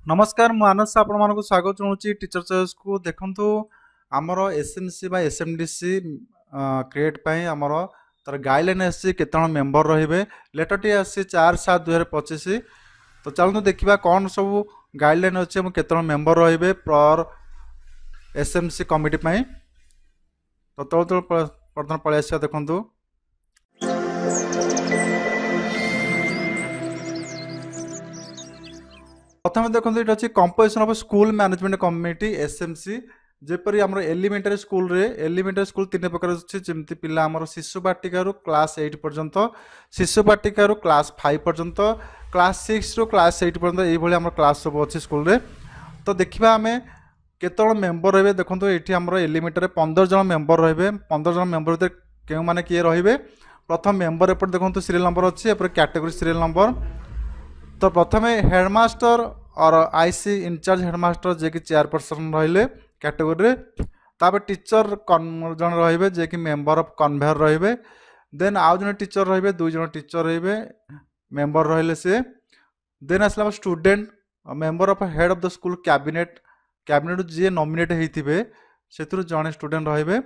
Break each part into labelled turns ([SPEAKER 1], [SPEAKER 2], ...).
[SPEAKER 1] नमस्कार मानस आपण मानक स्वागत जनाऊँच टीचर चॉइस को देखु आमर एसएमसी बा एसएमडीसी क्रिएट पाई आमर तार गाइडलाइन आसी केतन मेंबर रहिबे लेटर टी आसी 4/7/2025। तो चलतु देखा कौन सब गाइडलाइन अच्छे केतन मेंबर रहिबे पर एसएमसी कमिटी पाई। तो तल प्रथम पलि आसा देखु प्रथम देखो ये अच्छी composition of school management committee SMC जेपरी आम एलिमेंटरी स्कूल रे एलिमेंटरी स्कूल तीन प्रकार अच्छे जमी पिला आम शिशु बाटिका क्लास 8 पर्यंत शिशु बाटिका क्लास 5 पर्यंत क्लास 6 रु क्लास 8 पर्यंत ये आम क्लास सब अच्छे स्कूल रे। तो देखा आम केतन मेंबर रे देखो ये आम एलिमेंटरी 15 जन मेंबर रे 15 जन मेंबर भर क्यों मैंने किए रे। प्रथम मेंबर एपट देखो सीरियल नंबर अच्छी एपर कैटेगरी सीरियल नंबर। तो प्रथम हेडमास्टर और आईसी इंचार्ज हेडमास्टर जे कि चेयरपर्सन रहिले कैटेगोरी रे। तापर टीचर जन रहिबे जे कि मेंबर ऑफ कन्वेयर रहिबे। देन आउ जन टीचर रहिबे 2 जन टीचर रहिबे मेंबर रहिले से। देन आसला student member of head of the school cabinet cabinet जे नॉमिनेट हेतिबे सेतुर जने स्टूडेंट रहिबे।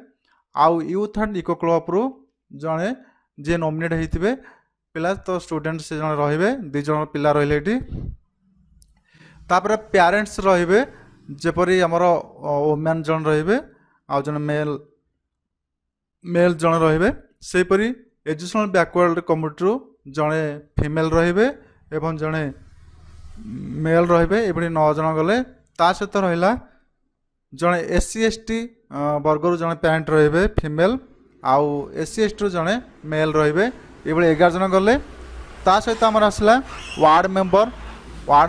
[SPEAKER 1] आउ यूथ एंड इको क्लब रु जने जे नॉमिनेट हेतिबे पिला तो स्टूडेंट से जन रहिबे 2 जन पिला रहिले एटी। तापर पेरेंट्स रहिबे जेपरी हमर वुमेन जन रहिबे आ जन मेल जन रहिबे। सेपरी एजुकेशनल बैकवर्ड कम्युनिटी रु जने फीमेल रहिबे एवं जने मेल रहिबे। एबडी 9 जन गले ता सहित रहिला जने एससी एसटी वर्ग रु जने पेरेंट रहिबे फीमेल आउ एससी एसटी रु जने मेल रहिबे। ये 11 जन गले ता सहित आमर आसला वार्ड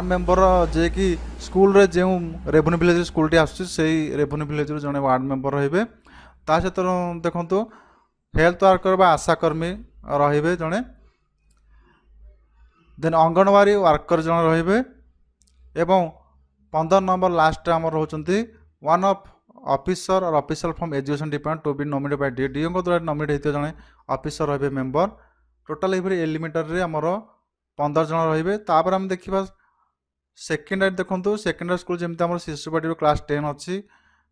[SPEAKER 1] मेंबर जे कि स्कूल रे जो रेवेन्यू विलेज स्कूल टी आसुची से रेवेन्यू विलेज रो जने वार्ड मेंबर रहिबे। ता सहित देखंतु हेल्थ वर्कर बा आशाकर्मी रहिबे जने। देन अंगनवाड़ी वर्कर जन रहिबे एवं 15 नंबर लास्ट आमर होचंती वन ऑफ ऑफिसर और officer from education department to be nominated by DO को द्वारा नॉमिनेट हेते जने ऑफिसर रहिबे मेंबर। टोटल एभरी एलिमेंटरी आमर 15 जन रहिबे। तापर हम देखिबा सेकेंडरी देखंतु सेकेंडरी स्कूल जमते आमर शिशु बाटी क्लास 10 अच्छी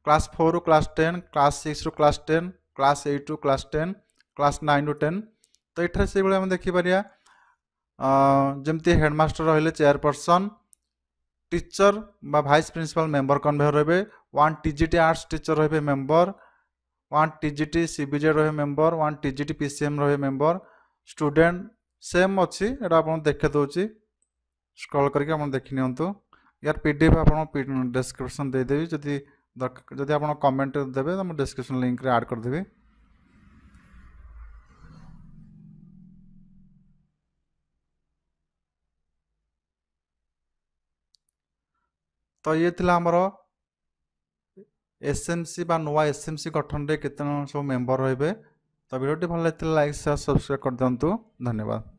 [SPEAKER 1] क्लास 4 रु क्लास 10 क्लास 6 रु क्लास 10 क्लास 8 रु क्लास 10 क्लास 9 रु 10। तो एठारे से हम देखि परिया जमती हेडमास्टर रहिले चेयरपर्सन टीचर बा वाइस प्रिंसिपल मेंबर कन्वेयर रहिबे। 1 टीजीटी आर्ट्स टीचर रहिबे मेंबर 1 टीजीटी सीबीजे रहिबे मेंबर 1 टीजीटी पीसीएम रहिबे मेंबर। स्टूडेंट सेम अच्छी एटा आपन देखे दोची स्क्रॉल करके आप देखि नियंतु। यार पीडीएफ आपन डिस्क्रिप्शन दे देबी जदि आपन कमेंट देबे तो मैं डिस्क्रिप्शन लिंक रे ऐड कर देबी। तो ये थिला हमर एसएमसी बा नोवा एसएमसी गठन रे केतन सब मेंबर रहिबे। तो वीडियो टी भल लागथिला लाइक शेयर सब्सक्राइब कर दियंतु। धन्यवाद।